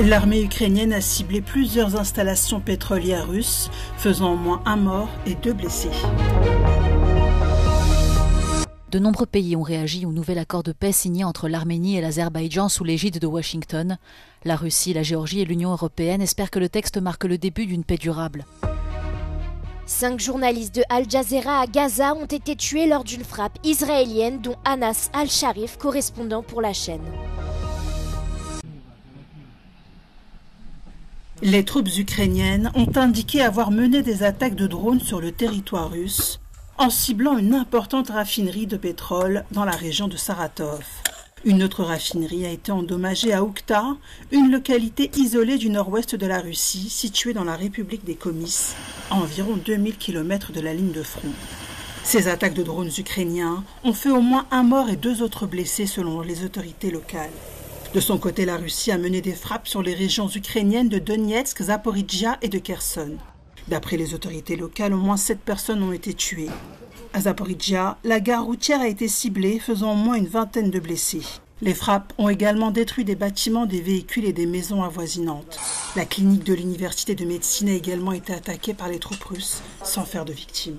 L'armée ukrainienne a ciblé plusieurs installations pétrolières russes, faisant au moins un mort et 2 blessés. De nombreux pays ont réagi au nouvel accord de paix signé entre l'Arménie et l'Azerbaïdjan sous l'égide de Washington. La Russie, la Géorgie et l'Union européenne espèrent que le texte marque le début d'une paix durable. 5 journalistes de Al Jazeera à Gaza ont été tués lors d'une frappe israélienne, dont Anas Al-Sharif, correspondant pour la chaîne. Les troupes ukrainiennes ont indiqué avoir mené des attaques de drones sur le territoire russe, en ciblant une importante raffinerie de pétrole dans la région de Saratov. Une autre raffinerie a été endommagée à Oukhta, une localité isolée du nord-ouest de la Russie, située dans la République des Comices, à environ 2000 km de la ligne de front. Ces attaques de drones ukrainiens ont fait au moins un mort et 2 autres blessés selon les autorités locales. De son côté, la Russie a mené des frappes sur les régions ukrainiennes de Donetsk, Zaporijia et de Kherson. D'après les autorités locales, au moins 7 personnes ont été tuées. À Zaporijia, la gare routière a été ciblée, faisant au moins une vingtaine de blessés. Les frappes ont également détruit des bâtiments, des véhicules et des maisons avoisinantes. La clinique de l'université de médecine a également été attaquée par les troupes russes, sans faire de victimes.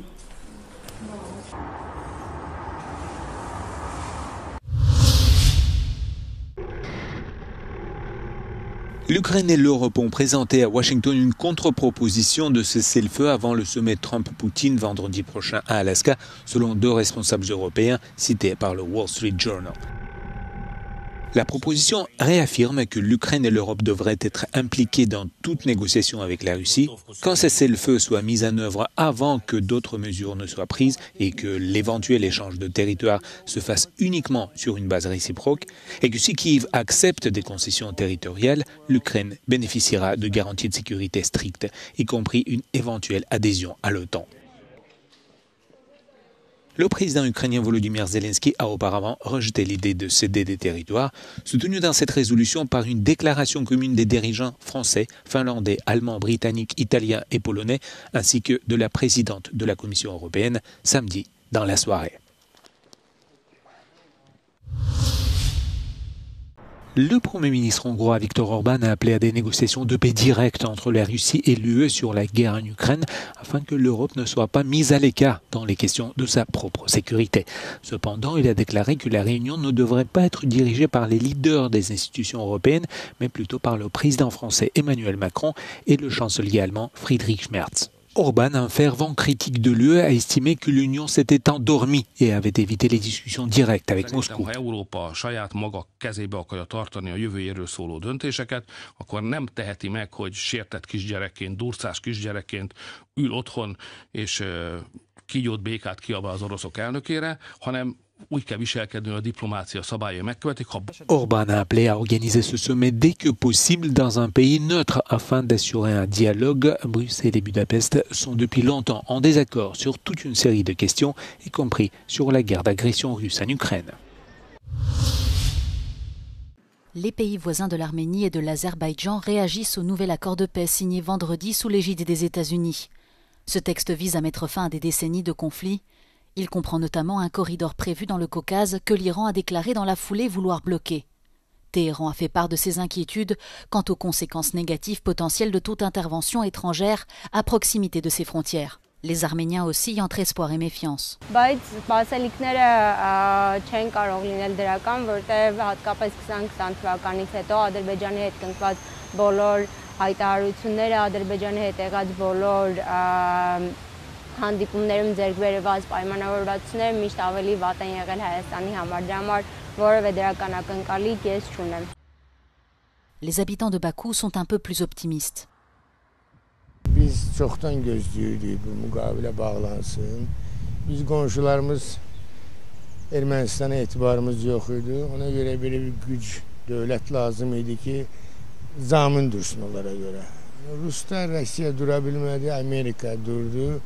L'Ukraine et l'Europe ont présenté à Washington une contre-proposition de cessez-le-feu avant le sommet Trump-Poutine vendredi prochain à Alaska, selon 2 responsables européens cités par le Wall Street Journal. La proposition réaffirme que l'Ukraine et l'Europe devraient être impliquées dans toute négociation avec la Russie quand cessez-le-feu soit mis en œuvre avant que d'autres mesures ne soient prises et que l'éventuel échange de territoire se fasse uniquement sur une base réciproque et que si Kiev accepte des concessions territoriales, l'Ukraine bénéficiera de garanties de sécurité strictes, y compris une éventuelle adhésion à l'OTAN. Le président ukrainien Volodymyr Zelensky a auparavant rejeté l'idée de céder des territoires, soutenu dans cette résolution par une déclaration commune des dirigeants français, finlandais, allemands, britanniques, italiens et polonais, ainsi que de la présidente de la Commission européenne, samedi dans la soirée. Le Premier ministre hongrois Viktor Orban a appelé à des négociations de paix directes entre la Russie et l'UE sur la guerre en Ukraine afin que l'Europe ne soit pas mise à l'écart dans les questions de sa propre sécurité. Cependant, il a déclaré que la réunion ne devrait pas être dirigée par les leaders des institutions européennes, mais plutôt par le président français Emmanuel Macron et le chancelier allemand Friedrich Merz. Orban, un fervent critique de l'UE, a estimé que l'Union s'était endormie et avait évité les discussions directes avec Moscou. Ha Európa saját maga kezébe akarja tartani a jövőjéről szóló döntéseket, akkor nem teheti meg, hogy sértett kisgyerekként, durcás kisgyerekként ül otthon és kígyót békát kiabál az oroszok elnökére, hanem úgy kell viselkedni, a diplomácia szabályai megkövetik. Orban a appelé à organiser ce sommet dès que possible dans un pays neutre afin d'assurer un dialogue. Bruxelles et Budapest sont depuis longtemps en désaccord sur toute une série de questions, y compris sur la guerre d'agression russe en Ukraine. Les pays voisins de l'Arménie et de l'Azerbaïdjan réagissent au nouvel accord de paix signé vendredi sous l'égide des États-Unis. Ce texte vise à mettre fin à des décennies de conflits. Il comprend notamment un corridor prévu dans le Caucase que l'Iran a déclaré dans la foulée vouloir bloquer. Téhéran a fait part de ses inquiétudes quant aux conséquences négatives potentielles de toute intervention étrangère à proximité de ses frontières. Les Arméniens oscillent entre espoir et méfiance. հանդիպումներում ձեռք բերված պայմանավորվածությունները միշտ ավելի վատ են եղել Հայաստանի համար, դրա համար որևէ դրական ակնկալի ես չունեմ. Les habitants de Bakou sont un peu plus optimistes. Biz çoxdan gözləyirdik bu müqavilə bağlansın. Biz qonşularımız Ermənistana etibarımız yox idi. Ona görə belə bir güc, dövlət lazım idi ki, zamin dursun onlara görə. Ruslar Rusiya dura bilmədi, Amerika durdu.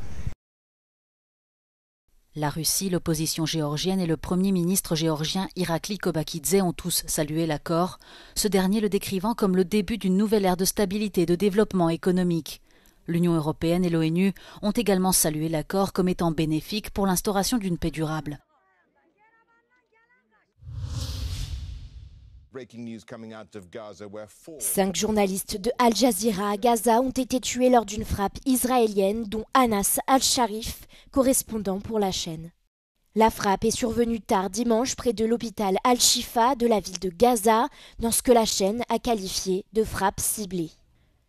La Russie, l'opposition géorgienne et le premier ministre géorgien Irakli Kobakidze ont tous salué l'accord, ce dernier le décrivant comme le début d'une nouvelle ère de stabilité et de développement économique. L'Union européenne et l'ONU ont également salué l'accord comme étant bénéfique pour l'instauration d'une paix durable. 5 journalistes de Al Jazeera à Gaza ont été tués lors d'une frappe israélienne, dont Anas Al-Sharif, correspondant pour la chaîne. La frappe est survenue tard dimanche près de l'hôpital Al-Shifa de la ville de Gaza, dans ce que la chaîne a qualifié de frappe ciblée.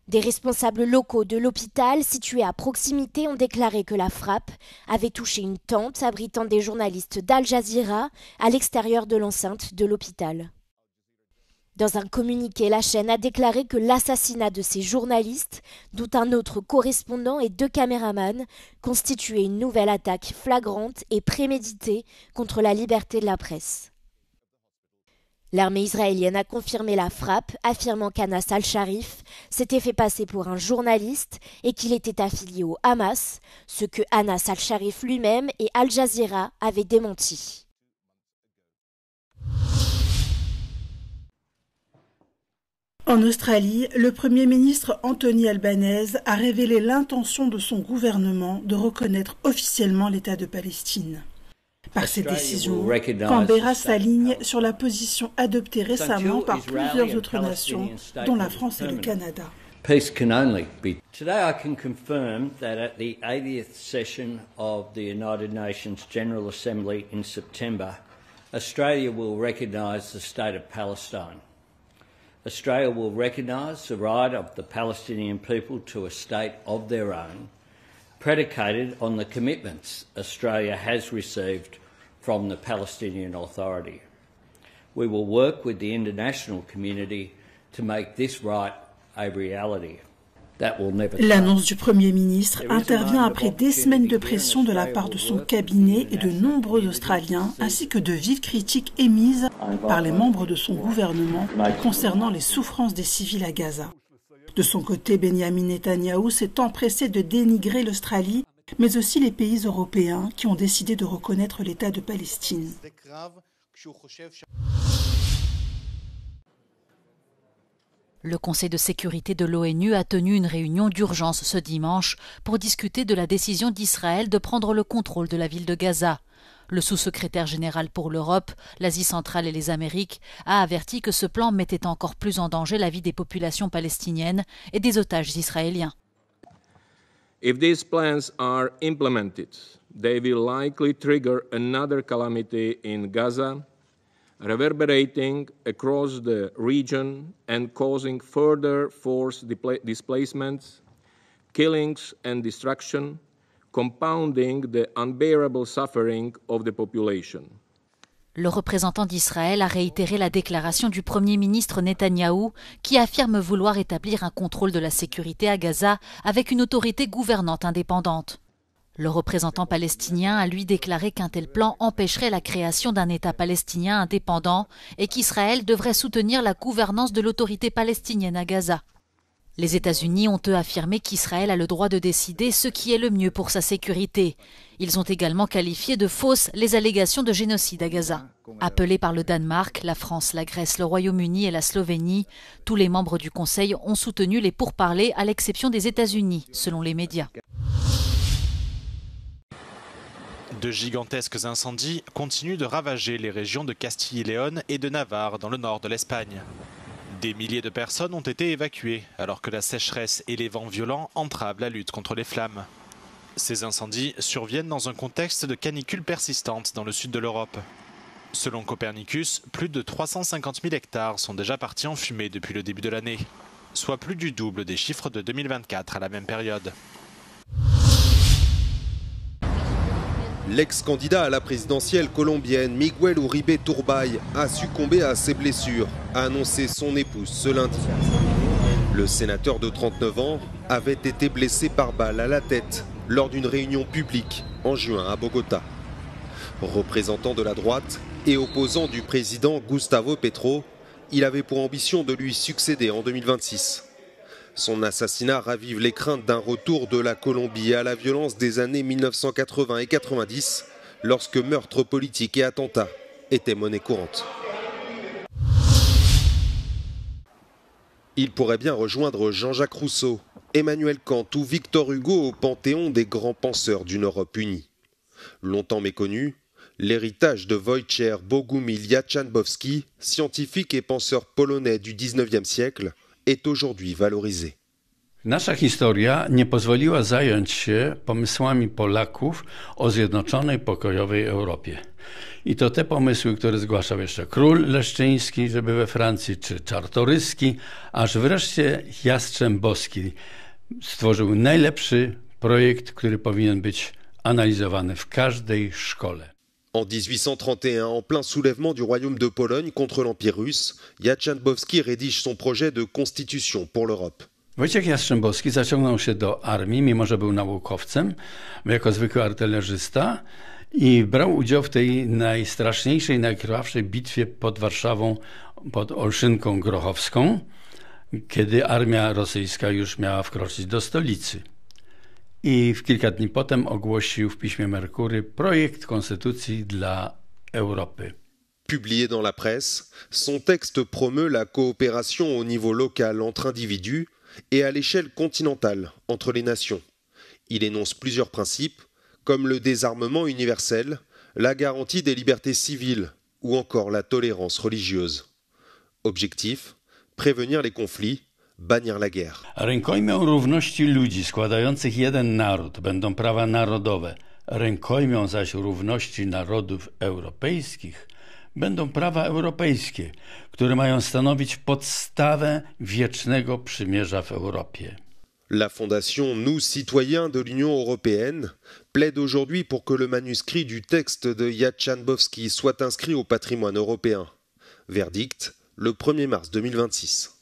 Des responsables locaux de l'hôpital situé à proximité ont déclaré que la frappe avait touché une tente abritant des journalistes d'Al Jazeera à l'extérieur de l'enceinte de l'hôpital. Dans un communiqué, la chaîne a déclaré que l'assassinat de ces journalistes, dont un autre correspondant et 2 caméramans, constituait une nouvelle attaque flagrante et préméditée contre la liberté de la presse. L'armée israélienne a confirmé la frappe, affirmant qu'Anas Al-Sharif s'était fait passer pour un journaliste et qu'il était affilié au Hamas, ce que Anas Al-Sharif lui-même et Al Jazeera avaient démenti. En Australie, le Premier ministre Anthony Albanese a révélé l'intention de son gouvernement de reconnaître officiellement l'État de Palestine. Par cette décision, Canberra s'aligne sur la position adoptée récemment par plusieurs autres nations, dont la France et le Canada. Peace can only be. Today I can confirm that at the 80th session of the United Nations General Assembly in September, Australia will recognise the state of Palestine. Australia will recognise the right of the Palestinian people to a state of their own, predicated on the commitments Australia has received from the Palestinian Authority. We will work with the international community to make this right a reality. L'annonce du Premier ministre intervient après des semaines de pression de la part de son cabinet et de nombreux Australiens, ainsi que de vives critiques émises par les membres de son gouvernement concernant les souffrances des civils à Gaza. De son côté, Benjamin Netanyahou s'est empressé de dénigrer l'Australie, mais aussi les pays européens qui ont décidé de reconnaître l'État de Palestine. Le Conseil de sécurité de l'ONU a tenu une réunion d'urgence ce dimanche pour discuter de la décision d'Israël de prendre le contrôle de la ville de Gaza. Le sous-secrétaire général pour l'Europe, l'Asie centrale et les Amériques a averti que ce plan mettait encore plus en danger la vie des populations palestiniennes et des otages israéliens. If these plans are implemented, they will likely trigger another calamity in Gaza, reverberating across the region and causing further forced displacements, killings and destruction, compounding the unbearable suffering of the population. Le représentant d'Israël a réitéré la déclaration du Premier ministre Netanyahou qui affirme vouloir établir un contrôle de la sécurité à Gaza avec une autorité gouvernante indépendante. Le représentant palestinien a lui déclaré qu'un tel plan empêcherait la création d'un État palestinien indépendant et qu'Israël devrait soutenir la gouvernance de l'autorité palestinienne à Gaza. Les États-Unis ont eux affirmé qu'Israël a le droit de décider ce qui est le mieux pour sa sécurité. Ils ont également qualifié de fausses les allégations de génocide à Gaza. Appelés par le Danemark, la France, la Grèce, le Royaume-Uni et la Slovénie, tous les membres du Conseil ont soutenu les pourparlers à l'exception des États-Unis, selon les médias. De gigantesques incendies continuent de ravager les régions de Castille et Léon et de Navarre dans le nord de l'Espagne. Des milliers de personnes ont été évacuées alors que la sécheresse et les vents violents entravent la lutte contre les flammes. Ces incendies surviennent dans un contexte de canicule persistante dans le sud de l'Europe. Selon Copernicus, plus de 350 000 hectares sont déjà partis en fumée depuis le début de l'année, soit plus du double des chiffres de 2024 à la même période. L'ex-candidat à la présidentielle colombienne Miguel Uribe Turbay a succombé à ses blessures, a annoncé son épouse ce lundi. Le sénateur de 39 ans avait été blessé par balle à la tête lors d'une réunion publique en juin à Bogota. Représentant de la droite et opposant du président Gustavo Petro, il avait pour ambition de lui succéder en 2026. Son assassinat ravive les craintes d'un retour de la Colombie à la violence des années 1980 et 90, lorsque meurtres politiques et attentats étaient monnaie courante. Il pourrait bien rejoindre Jean-Jacques Rousseau, Emmanuel Kant ou Victor Hugo au panthéon des grands penseurs d'une Europe unie. Longtemps méconnu, L'héritage de Wojciech Bogumil Jaczanbowski, scientifique et penseur polonais du XIXe siècle, est aujourd'hui valorisé. Nasza historia nie pozwoliła zająć się pomysłami Polaków o zjednoczonej, pokojowej Europie. I to te pomysły, które zgłaszał jeszcze król Leszczyński, żeby we Francji, czy Czartoryski, aż wreszcie Jastrzębowski stworzył najlepszy projekt, który powinien być analizowany w każdej szkole. En 1831, en plein soulèvement du royaume de Pologne contre l'Empire russe, Jaczanbowski rédige son projet de constitution pour l'Europe. Wojciech Jastrzębowski zaciągnął się do armii, mimo że był naukowcem, jako zwykły artylerzysta i brał udział w tej najstraszniejszej, najkrwawszej bitwie pod Warszawą, pod Olszynką Grochowską, kiedy armia rosyjska już miała wkroczyć do stolicy. I w kilka dni potem ogłosił w piśmie Merkury projekt konstytucji dla Europy. Publié dans la presse, son texte promeut la coopération au niveau local entre individus et à l'échelle continentale entre les nations. Il énonce plusieurs principes, comme le désarmement universel, la garantie des libertés civiles ou encore la tolérance religieuse. Objectif, prévenir les conflits, bannir la guerre. Rękojmią równości ludzi składających jeden naród będą prawa narodowe, rękojmią zaś równości narodów europejskich będą prawa europejskie, które mają stanowić podstawę wiecznego przymierza w Europie. La Fondation Nous Citoyens de l'Union européenne plaide aujourd'hui pour que le manuscrit du texte de Jaczanbowski soit inscrit au patrimoine européen. Verdict, le 1er mars 2026.